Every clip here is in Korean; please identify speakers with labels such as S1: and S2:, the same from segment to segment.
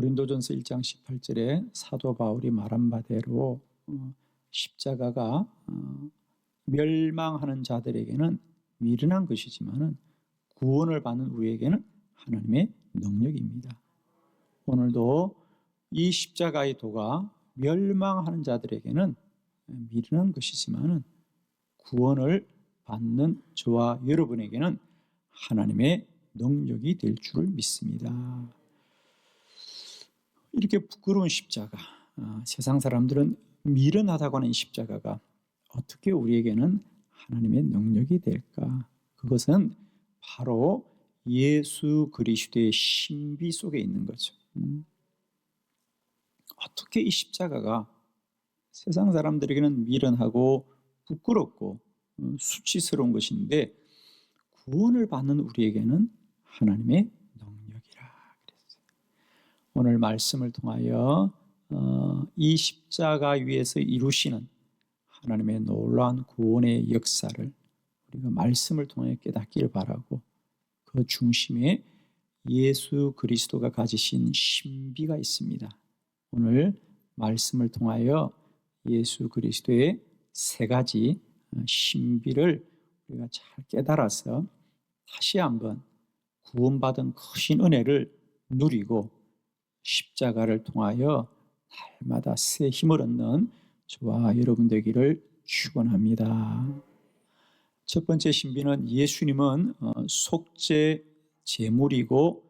S1: 고린도전서 1장 18절에 사도 바울이 말한 바대로 십자가가 멸망하는 자들에게는 미련한 것이지만 구원을 받는 우리에게는 하나님의 능력입니다. 오늘도 이 십자가의 도가 멸망하는 자들에게는 미련한 것이지만 구원을 받는 저와 여러분에게는 하나님의 능력이 될 줄을 믿습니다. 이렇게 부끄러운 십자가, 세상 사람들은 미련하다고 하는 십자가가 어떻게 우리에게는 하나님의 능력이 될까? 그것은 바로 예수 그리스도의 신비 속에 있는 거죠. 어떻게 이 십자가가 세상 사람들에게는 미련하고 부끄럽고 수치스러운 것인데 구원을 받는 우리에게는 하나님의 능력이라 그랬어요. 오늘 말씀을 통하여 이 십자가 위에서 이루시는 하나님의 놀라운 구원의 역사를 우리가 말씀을 통해 깨닫기를 바라고 그 중심에 예수 그리스도가 가지신 신비가 있습니다. 오늘 말씀을 통하여 예수 그리스도의 세 가지 신비를 우리가 잘 깨달아서 다시 한번 구원받은 크신 은혜를 누리고 십자가를 통하여 날마다 새 힘을 얻는 저와 여러분 되기를 축원합니다. 첫 번째 신비는 예수님은 속죄 제물이고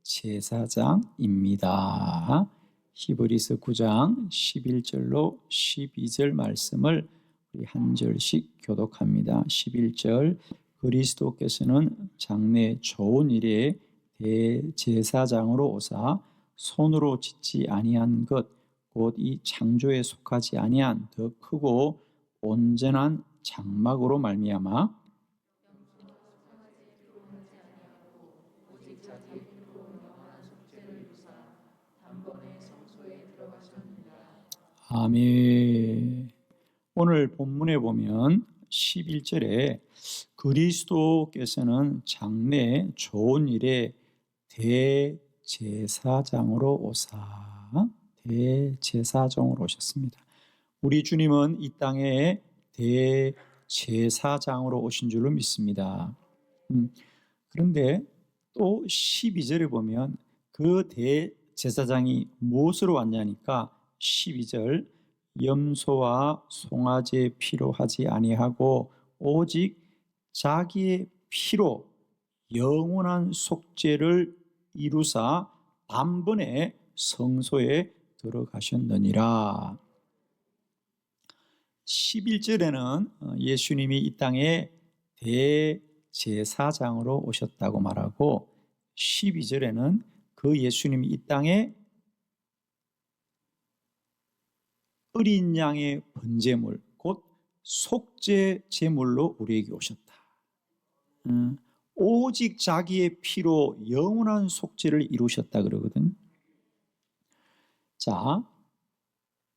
S1: 대제사장입니다. 히브리서 9장 11절로 12절 말씀을 우리 한 절씩 교독합니다. 11절 그리스도께서는 장래 좋은 일에 대제사장으로 오사 손으로 짓지 아니한 것 곧 이 창조에 속하지 아니한 더 크고 온전한 장막으로 말미암아 아멘. 오늘 본문에 보면 11절에 그리스도께서는 장래 좋은 일에 대제사장으로 오셨습니다. 우리 주님은 이 땅에 대제사장으로 오신 줄로 믿습니다. 그런데 또 12절에 보면 그 대제사장이 무엇으로 왔냐니까 12절 염소와 송아지의 피로 하지 아니하고 오직 자기의 피로 영원한 속죄를 이루사 단번에 성소에 들어가셨느니라. 11절에는 예수님이 이 땅에 대제사장으로 오셨다고 말하고 12절에는 그 예수님이 이 땅에 어린 양의 번제물 곧 속죄 제물로 우리에게 오셨다. 오직 자기의 피로 영원한 속죄를 이루셨다 그러거든. 자,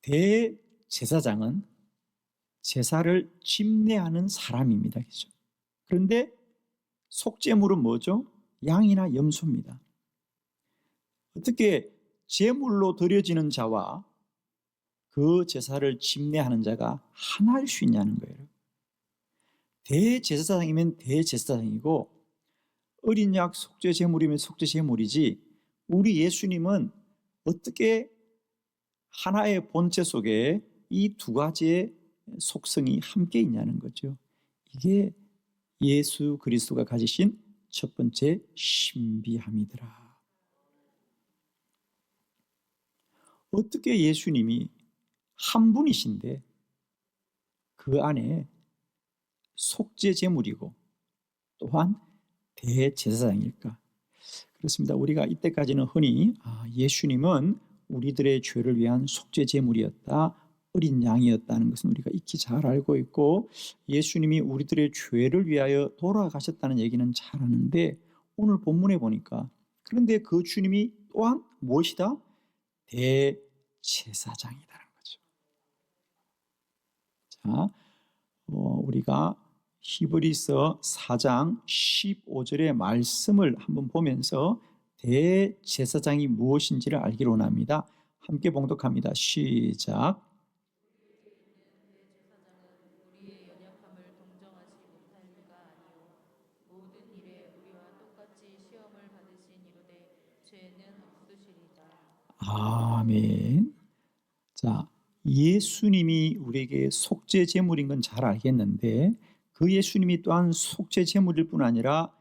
S1: 대제사장은 제사를 집례하는 사람입니다. 그렇죠? 그런데 속죄물은 뭐죠? 양이나 염소입니다. 어떻게 제물로 드려지는 자와 그 제사를 집례하는 자가 하나일 수 있냐는 거예요. 대제사장이면 대제사장이고 어린 양 속죄 제물이면 속죄 제물이지 우리 예수님은 어떻게 하나의 본체 속에 이 두 가지의 속성이 함께 있냐는 거죠. 이게 예수 그리스도가 가지신 첫 번째 신비함이더라. 어떻게 예수님이 한 분이신데 그 안에 속죄 제물이고 또한 대제사장일까? 그렇습니다. 우리가 이때까지는 흔히 예수님은 우리들의 죄를 위한 속죄 제물이었다, 어린 양이었다는 것은 우리가 익히 잘 알고 있고 예수님이 우리들의 죄를 위하여 돌아가셨다는 얘기는 잘 아는데 오늘 본문에 보니까 그런데 그 주님이 또한 무엇이다? 대제사장이다라는 거죠. 자, 우리가 히브리서 4장 15절의 말씀을 한번 보면서 대제사장이 무엇인지를 알기를 원합니다. 함께 봉독합니다. 시작.
S2: 우리의 연약함을 동정하지 못할까 아니요 모든 일에 우리와 똑같이 시험을 받으신 이로되 죄는 없으시리다.
S1: 아멘. 자, 예수님이 우리에게 속죄 제물인 건 잘 알겠는데 그 예수님이 또한 속죄 제물일 뿐 아니라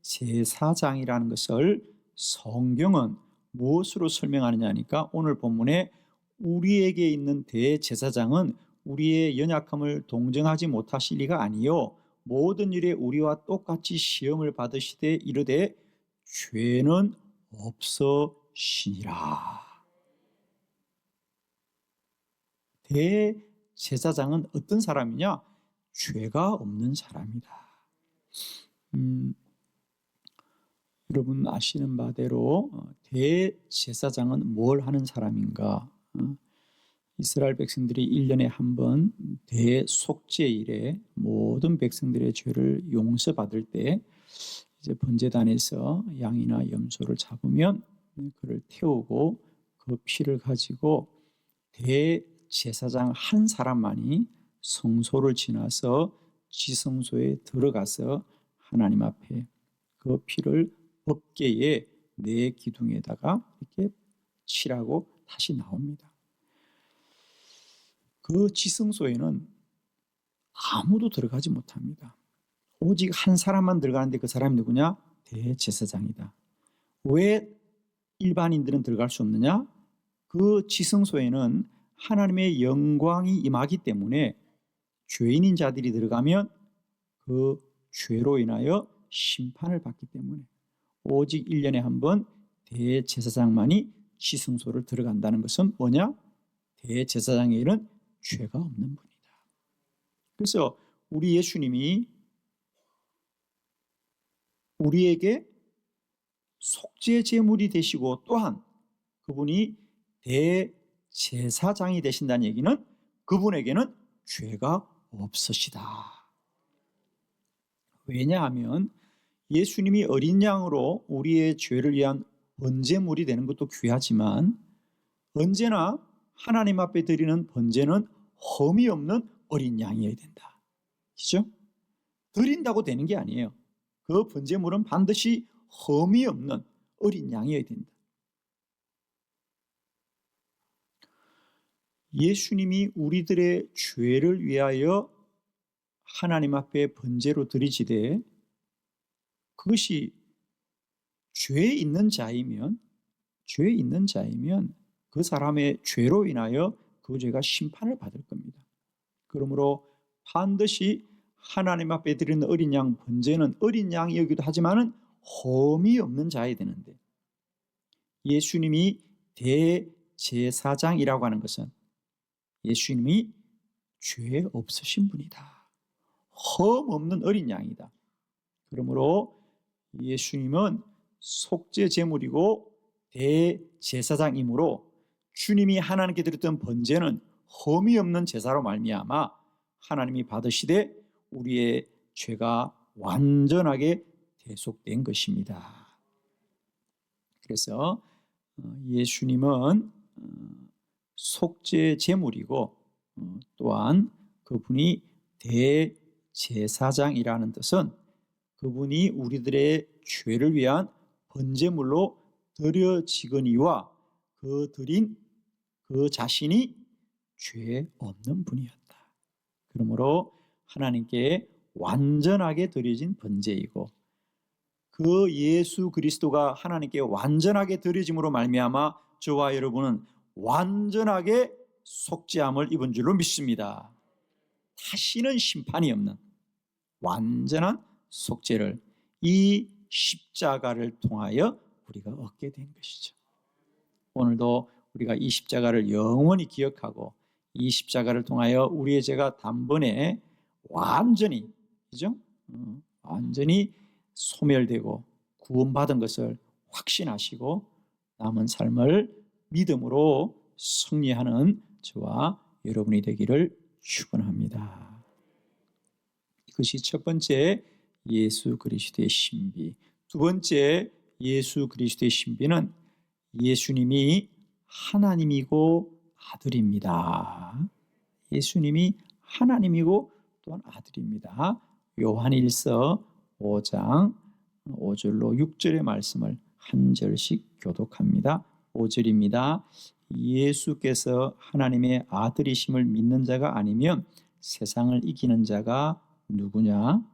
S1: 대제사장이라는 것을 성경은 무엇으로 설명하느냐 하니까 오늘 본문에 우리에게 있는 대제사장은 우리의 연약함을 동정하지 못하실 리가 아니요 모든 일에 우리와 똑같이 시험을 받으시되 이르되 죄는 없으시니라. 대제사장은 어떤 사람이냐? 죄가 없는 사람이다. 여러분 아시는 바대로 대제사장은 뭘 하는 사람인가? 이스라엘 백성들이 1년에 한 번 대속죄일에 모든 백성들의 죄를 용서받을 때 이제 번제단에서 양이나 염소를 잡으면 그를 태우고 그 피를 가지고 대제사장 한 사람만이 성소를 지나서 지성소에 들어가서 하나님 앞에 그 피를 법궤의 네 기둥에다가 이렇게 칠하고 다시 나옵니다. 그 지성소에는 아무도 들어가지 못합니다. 오직 한 사람만 들어가는데 그 사람이 누구냐? 대제사장이다. 왜 일반인들은 들어갈 수 없느냐? 그 지성소에는 하나님의 영광이 임하기 때문에 죄인인 자들이 들어가면 그 죄로 인하여 심판을 받기 때문에 오직 1년에 한 번 대제사장만이 지성소를 들어간다는 것은 뭐냐? 대제사장에게는 죄가 없는 분이다. 그래서 우리 예수님이 우리에게 속죄 제물이 되시고 또한 그분이 대제사장이 되신다는 얘기는 그분에게는 죄가 없으시다. 왜냐하면 예수님이 어린 양으로 우리의 죄를 위한 번제물이 되는 것도 귀하지만 언제나 하나님 앞에 드리는 번제는 흠이 없는 어린 양이어야 된다. 그죠? 드린다고 되는 게 아니에요. 그 번제물은 반드시 흠이 없는 어린 양이어야 된다. 예수님이 우리들의 죄를 위하여 하나님 앞에 번제로 드리지되 그것이 죄 있는 자이면 그 사람의 죄로 인하여 그 죄가 심판을 받을 겁니다. 그러므로 반드시 하나님 앞에 드리는 어린 양 번제는 어린 양이기도 하지만은 흠이 없는 자야 되는데 예수님이 대제사장이라고 하는 것은 예수님이 죄 없으신 분이다. 흠 없는 어린 양이다. 그러므로 예수님은 속죄 제물이고 대제사장이므로 주님이 하나님께 드렸던 번제는 흠이 없는 제사로 말미암아 하나님이 받으시되 우리의 죄가 완전하게 대속된 것입니다. 그래서 예수님은 속죄 제물이고 또한 그분이 대제사장이라는 뜻은 그분이 우리들의 죄를 위한 번제물로 드려지거니와 그 드린 그 자신이 죄 없는 분이었다. 그러므로 하나님께 완전하게 드려진 번제이고 그 예수 그리스도가 하나님께 완전하게 드려짐으로 말미암아 저와 여러분은 완전하게 속죄함을 입은 줄로 믿습니다. 다시는 심판이 없는 완전한 속죄를 이 십자가를 통하여 우리가 얻게 된 것이죠. 오늘도 우리가 이 십자가를 영원히 기억하고 이 십자가를 통하여 우리의 죄가 단번에 완전히 그죠? 완전히 소멸되고 구원받은 것을 확신하시고 남은 삶을 믿음으로 승리하는 저와 여러분이 되기를 축원합니다. 이것이 첫 번째 예수 그리스도의 신비, 두 번째 예수 그리스도의 신비는 예수님이 하나님이고 아들입니다. 예수님이 하나님이고 또한 아들입니다. 요한일서 5장 5절로 6절의 말씀을 한 절씩 교독합니다. 5절입니다. 예수께서 하나님의 아들이심을 믿는 자가 아니면 세상을 이기는 자가 누구냐?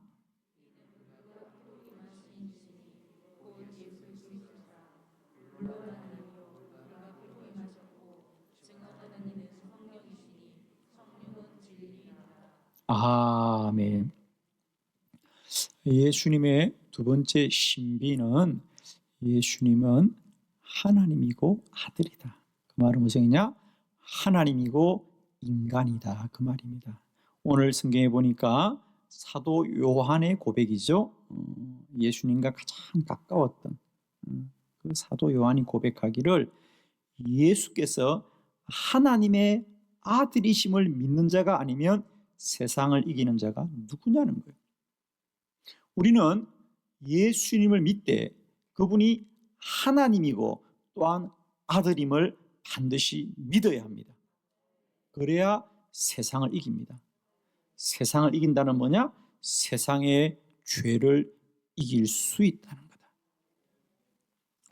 S1: 아멘. 예수님의 두 번째 신비는 예수님은 하나님이고 아들이다. 그 말은 무엇이냐? 하나님이고 인간이다. 그 말입니다. 오늘 성경에 보니까 사도 요한의 고백이죠. 예수님과 가장 가까웠던 그 사도 요한이 고백하기를 예수께서 하나님의 아들이심을 믿는 자가 아니면 세상을 이기는 자가 누구냐는 거예요. 우리는 예수님을 믿되 그분이 하나님이고 또한 아들임을 반드시 믿어야 합니다. 그래야 세상을 이깁니다. 세상을 이긴다는 뭐냐? 세상의 죄를 이길 수 있다는 거다.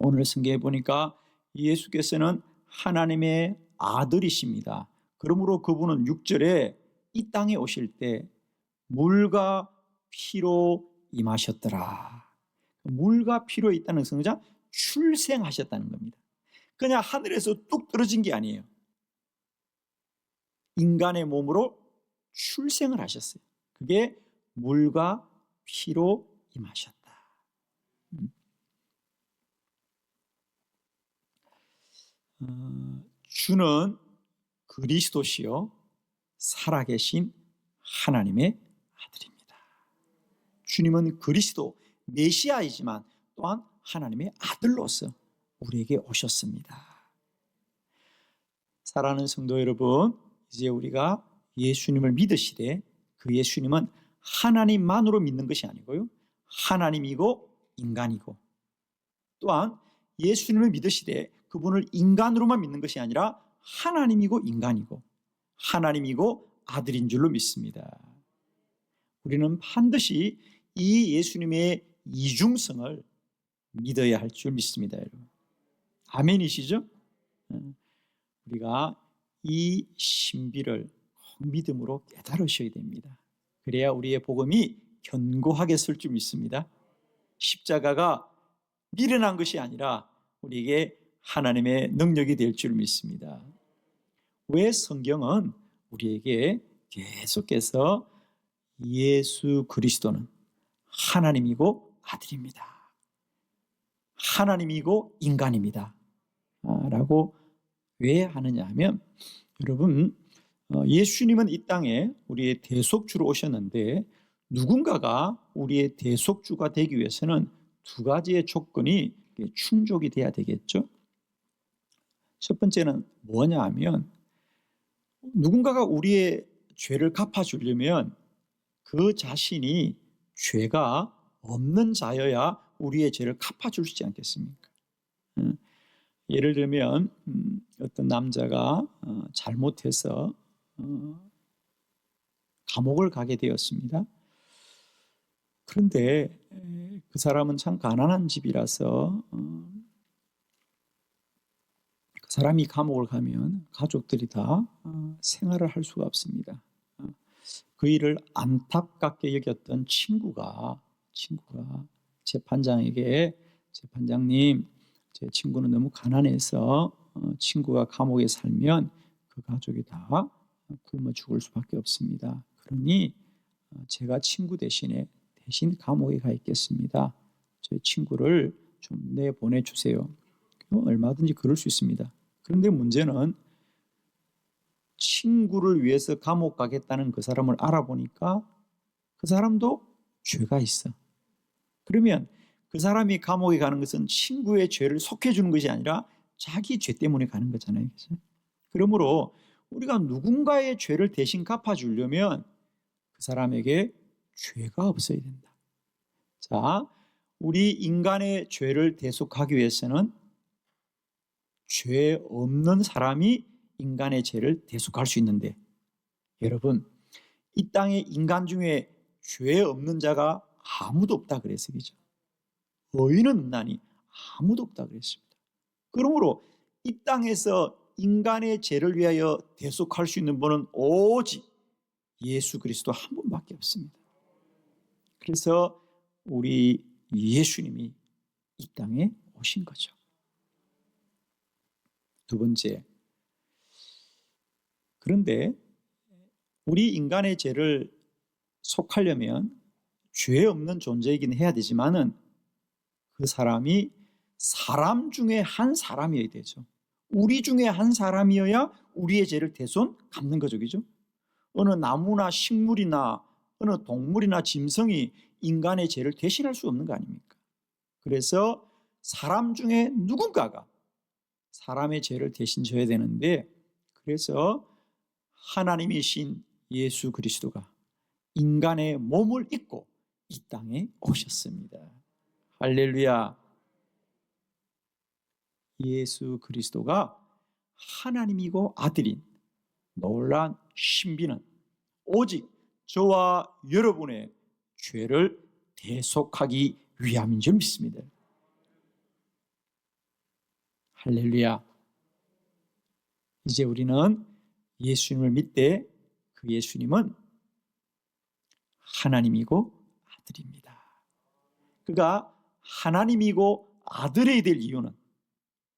S1: 오늘 성경에 보니까 예수께서는 하나님의 아들이십니다. 그러므로 그분은 6절에 이 땅에 오실 때 물과 피로 임하셨더라. 물과 피로 있다는 것은 출생하셨다는 겁니다. 그냥 하늘에서 뚝 떨어진 게 아니에요. 인간의 몸으로 출생을 하셨어요. 그게 물과 피로 임하셨다. 주는 그리스도시요 살아계신 하나님의 아들입니다. 주님은 그리스도 메시아이지만 또한 하나님의 아들로서 우리에게 오셨습니다. 사랑하는 성도 여러분, 이제 우리가 예수님을 믿으시되 그 예수님은 하나님만으로 믿는 것이 아니고요, 하나님이고 인간이고, 또한 예수님을 믿으시되 그분을 인간으로만 믿는 것이 아니라 하나님이고 인간이고 하나님이고 아들인 줄로 믿습니다. 우리는 반드시 이 예수님의 이중성을 믿어야 할 줄 믿습니다, 여러분. 아멘이시죠? 우리가 이 신비를 믿음으로 깨달으셔야 됩니다. 그래야 우리의 복음이 견고하게 설 줄 믿습니다. 십자가가 미련한 것이 아니라 우리에게 하나님의 능력이 될 줄 믿습니다. 왜 성경은 우리에게 계속해서 예수 그리스도는 하나님이고 아들입니다, 하나님이고 인간입니다 라고 왜 하느냐 하면, 여러분, 예수님은 이 땅에 우리의 대속주로 오셨는데 누군가가 우리의 대속주가 되기 위해서는 두 가지의 조건이 충족이 돼야 되겠죠. 첫 번째는 뭐냐 하면, 누군가가 우리의 죄를 갚아주려면 그 자신이 죄가 없는 자여야 우리의 죄를 갚아줄 수 있지 않겠습니까? 예를 들면 어떤 남자가 잘못해서 감옥을 가게 되었습니다. 그런데 그 사람은 참 가난한 집이라서 그 사람이 감옥을 가면 가족들이 다 생활을 할 수가 없습니다. 그 일을 안타깝게 여겼던 친구가 재판장에게, 재판장님, 제 친구는 너무 가난해서 친구가 감옥에 살면 그 가족이 다 굶어 죽을 수밖에 없습니다. 그러니 제가 친구 대신 감옥에 가 있겠습니다. 제 친구를 좀 내보내주세요. 얼마든지 그럴 수 있습니다. 그런데 문제는 친구를 위해서 감옥 가겠다는 그 사람을 알아보니까 그 사람도 죄가 있어. 그러면 그 사람이 감옥에 가는 것은 친구의 죄를 속해주는 것이 아니라 자기 죄 때문에 가는 거잖아요. 그렇죠? 그러므로 우리가 누군가의 죄를 대신 갚아주려면 그 사람에게 죄가 없어야 된다. 자, 우리 인간의 죄를 대속하기 위해서는 죄 없는 사람이 인간의 죄를 대속할 수 있는데, 여러분, 이 땅에 인간 중에 죄 없는 자가 아무도 없다 그랬어요. 그죠? 의인은 없나니 아무도 없다 그랬습니다. 그러므로 이 땅에서 인간의 죄를 위하여 대속할 수 있는 분은 오직 예수 그리스도 한 분밖에 없습니다. 그래서 우리 예수님이 이 땅에 오신 거죠. 두 번째, 그런데 우리 인간의 죄를 속하려면 죄 없는 존재이긴 해야 되지만은 그 사람이 사람 중에 한 사람이어야 되죠. 우리 중에 한 사람이어야 우리의 죄를 대손 갚는 거죠. 그죠? 어느 나무나 식물이나 어느 동물이나 짐승이 인간의 죄를 대신할 수 없는 거 아닙니까? 그래서 사람 중에 누군가가 사람의 죄를 대신 져야 되는데, 그래서 하나님이신 예수 그리스도가 인간의 몸을 입고 이 땅에 오셨습니다. 할렐루야. 예수 그리스도가 하나님이고 아들인 놀라운 신비는 오직 저와 여러분의 죄를 대속하기 위함인 줄 믿습니다. 할렐루야. 이제 우리는 예수님을 믿되 그 예수님은 하나님이고 아들입니다. 그가 하나님이고 아들이 될 이유는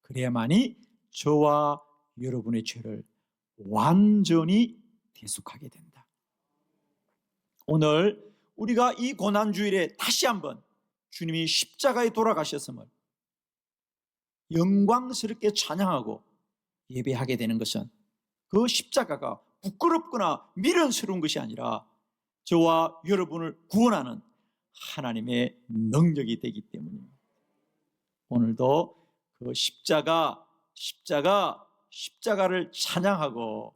S1: 그래야만이 저와 여러분의 죄를 완전히 대속하게 된다. 오늘 우리가 이 고난주일에 다시 한번 주님이 십자가에 돌아가셨음을 영광스럽게 찬양하고 예배하게 되는 것은 그 십자가가 부끄럽거나 미련스러운 것이 아니라 저와 여러분을 구원하는 하나님의 능력이 되기 때문입니다. 오늘도 그 십자가를 찬양하고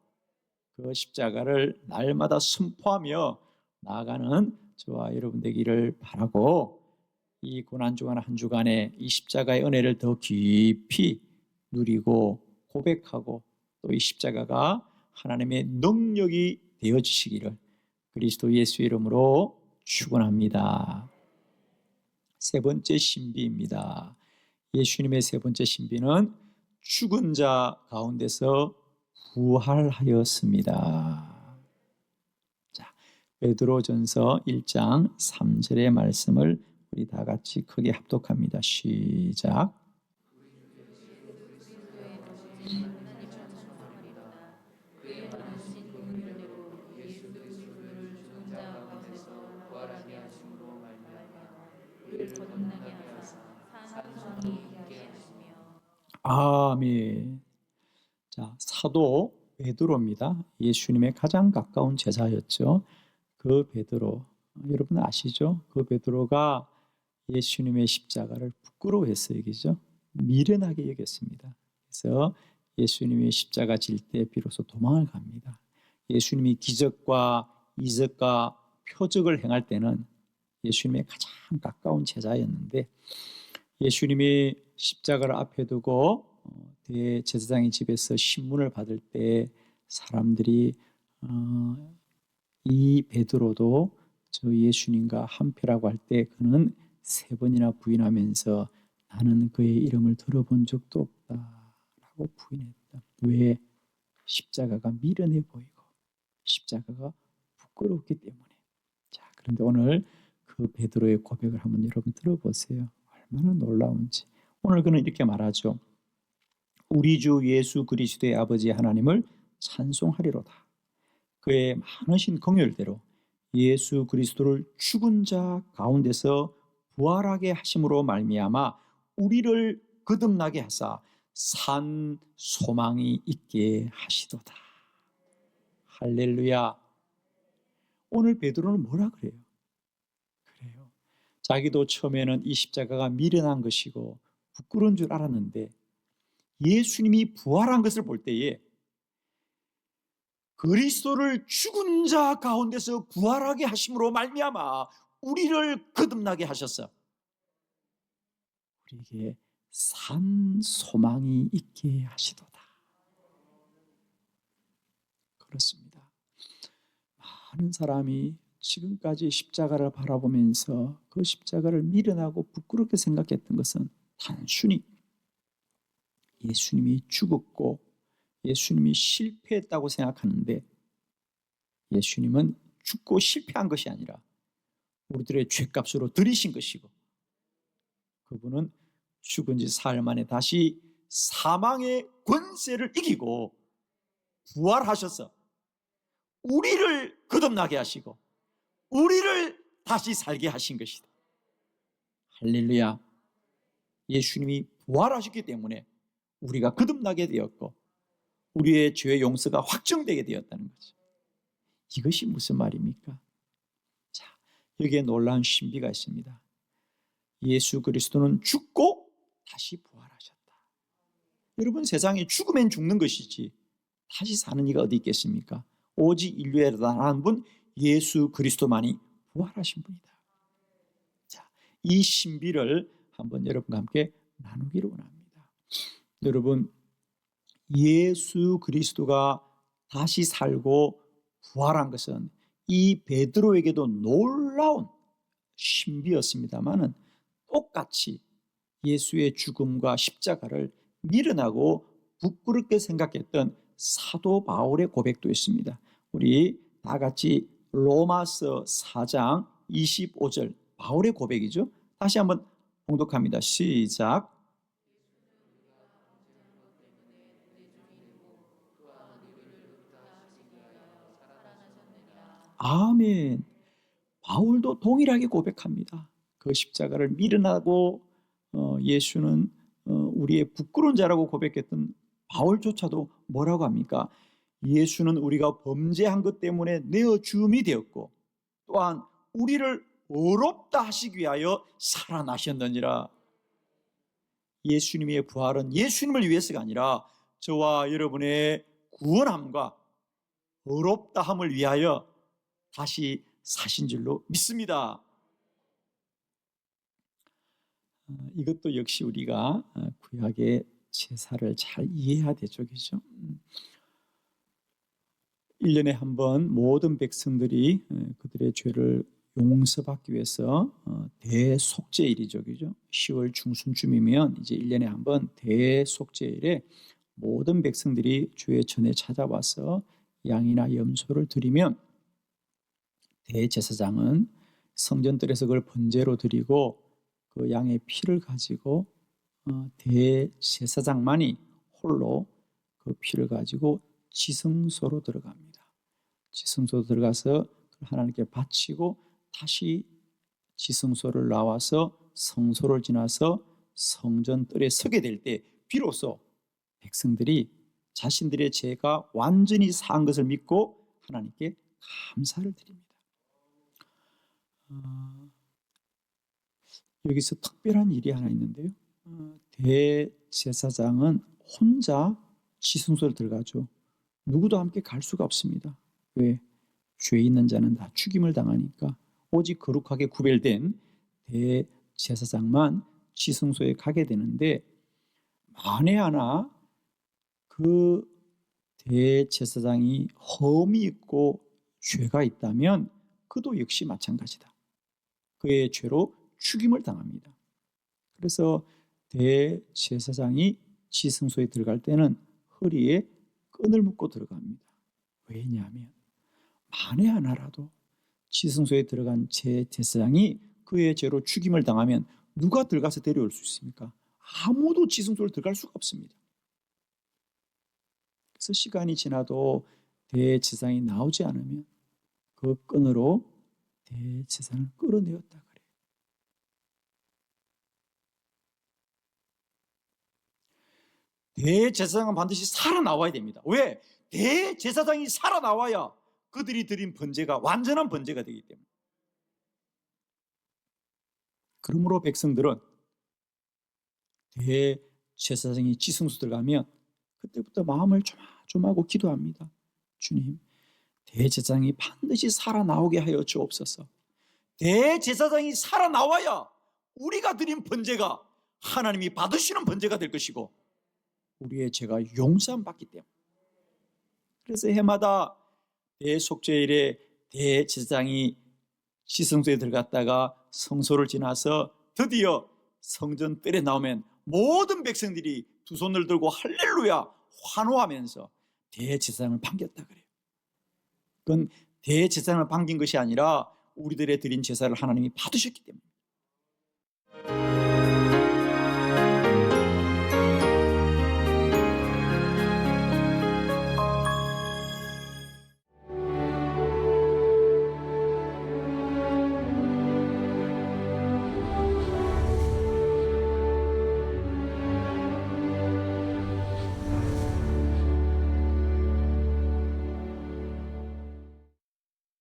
S1: 그 십자가를 날마다 선포하며 나아가는 저와 여러분 되기를 바라고, 이 고난주간 한 주간에 이 십자가의 은혜를 더 깊이 누리고 고백하고 또 이 십자가가 하나님의 능력이 되어지시기를 그리스도 예수의 이름으로 축원합니다. 세 번째 신비입니다. 예수님의 세 번째 신비는 죽은 자 가운데서 부활하였습니다. 자, 베드로전서 1장 3절의 말씀을 우리 다 같이 크게 합독합니다. 시작. 아멘. 자, 사도 베드로입니다. 예수님의 가장 가까운 제자였죠. 그 베드로, 여러분 아시죠? 그 베드로가 예수님의 십자가를 부끄러워했어요. 그죠? 미련하게 여겼습니다. 그래서 예수님이 십자가 질 때 비로소 도망을 갑니다. 예수님이 기적과 이적과 표적을 행할 때는 예수님의 가장 가까운 제자였는데, 예수님이 십자가를 앞에 두고 대제사장의 집에서 신문을 받을 때 사람들이 이 베드로도 저 예수님과 한패라고 할 때 그는 3번이나 부인하면서 나는 그의 이름을 들어본 적도 없다라고 부인했다. 왜? 십자가가 미련해 보이고 십자가가 부끄럽기 때문에. 자, 그런데 오늘 그 베드로의 고백을 한번 여러분 들어보세요. 얼마나 놀라운지. 오늘 그는 이렇게 말하죠. 우리 주 예수 그리스도의 아버지 하나님을 찬송하리로다. 그의 많으신 긍휼대로 예수 그리스도를 죽은 자 가운데서 부활하게 하심으로 말미암아 우리를 거듭나게 하사 산 소망이 있게 하시도다. 할렐루야. 오늘 베드로는 뭐라 그래요? 그래요. 자기도 처음에는 이 십자가가 미련한 것이고 부끄러운 줄 알았는데 예수님이 부활한 것을 볼 때에 그리스도를 죽은 자 가운데서 부활하게 하심으로 말미암아 우리를 거듭나게 하셨어. 우리에게 산 소망이 있게 하시도다. 그렇습니다. 많은 사람이 지금까지 십자가를 바라보면서 그 십자가를 미련하고 부끄럽게 생각했던 것은 단순히 예수님이 죽었고 예수님이 실패했다고 생각하는데, 예수님은 죽고 실패한 것이 아니라 우리들의 죄값으로 들이신 것이고, 그분은 죽은 지 사흘 만에 다시 사망의 권세를 이기고 부활하셔서 우리를 거듭나게 하시고 우리를 다시 살게 하신 것이다. 할렐루야. 예수님이 부활하셨기 때문에 우리가 거듭나게 되었고 우리의 죄의 용서가 확정되게 되었다는 거죠. 이것이 무슨 말입니까? 자, 여기에 놀라운 신비가 있습니다. 예수 그리스도는 죽고 다시 부활하셨다. 여러분, 세상에 죽으면 죽는 것이지 다시 사는 이가 어디 있겠습니까? 오직 인류에 나타난 분 예수 그리스도만이 부활하신 분이다. 자, 이 신비를 한번 여러분과 함께 나누기를 원합니다. 여러분, 예수 그리스도가 다시 살고 부활한 것은 이 베드로에게도 놀라운 신비였습니다마는 똑같이 예수의 죽음과 십자가를 미련하고 부끄럽게 생각했던 사도 바울의 고백도 있습니다. 우리 다 같이 로마서 4장 25절 바울의 고백이죠. 다시 한번 봉독합니다. 시작. 아멘. 바울도 동일하게 고백합니다. 그 십자가를 미련하고 예수는 우리의 부끄러운 자라고 고백했던 바울조차도 뭐라고 합니까? 예수는 우리가 범죄한 것 때문에 내어 죽음이 되었고 또한 우리를 의롭다 하시기 위하여 살아나셨느니라. 예수님의 부활은 예수님을 위해서가 아니라 저와 여러분의 구원함과 의롭다함을 위하여 다시 사신 줄로 믿습니다. 이것도 역시 우리가 구약의 제사를 잘 이해해야 되죠. 그죠? 1년에 한 번 모든 백성들이 그들의 죄를 용서받기 위해서 대속죄일이죠. 그죠? 10월 중순쯤이면 이제 1년에 한 번 대속죄일에 모든 백성들이 주의 전에 찾아와서 양이나 염소를 드리면 대제사장은 성전뜰에서 그걸 번제로 드리고 그 양의 피를 가지고 대제사장만이 홀로 그 피를 가지고 지성소로 들어갑니다. 지성소로 들어가서 하나님께 바치고 다시 지성소를 나와서 성소를 지나서 성전뜰에 서게 될 때 비로소 백성들이 자신들의 죄가 완전히 사한 것을 믿고 하나님께 감사를 드립니다. 여기서 특별한 일이 하나 있는데요. 대제사장은 혼자 지성소를 들어가죠. 누구도 함께 갈 수가 없습니다. 왜? 죄 있는 자는 다 죽임을 당하니까 오직 거룩하게 구별된 대제사장만 지성소에 가게 되는데, 만에 하나 그 대제사장이 험이 있고 죄가 있다면 그도 역시 마찬가지다. 그의 죄로 죽임을 당합니다. 그래서 대제사장이 지성소에 들어갈 때는 허리에 끈을 묶고 들어갑니다. 왜냐하면 만에 하나라도 지성소에 들어간 제사장이 그의 죄로 죽임을 당하면 누가 들어가서 데려올 수 있습니까? 아무도 지성소를 들어갈 수가 없습니다. 그래서 시간이 지나도 대제사장이 나오지 않으면 그 끈으로 대제사장을 끌어내었다 그래요. 대제사장은 반드시 살아나와야 됩니다. 왜? 대제사장이 살아나와야 그들이 드린 번제가 완전한 번제가 되기 때문에. 그러므로 백성들은 대제사장이 지성소 들어가면 그때부터 마음을 조마조마하고 기도합니다. 주님, 대제사장이 반드시 살아나오게 하여 주옵소서. 대제사장이 살아나와야 우리가 드린 번제가 하나님이 받으시는 번제가 될 것이고 우리의 죄가 용서함 받기 때문에. 그래서 해마다 대속죄일에 대제사장이 지성소에 들어갔다가 성소를 지나서 드디어 성전 뜰에 나오면 모든 백성들이 두 손을 들고 할렐루야 환호하면서 대제사장을 반겼다 그래요. 그건 대제사장을 반긴 것이 아니라 우리들의 드린 제사를 하나님이 받으셨기 때문에.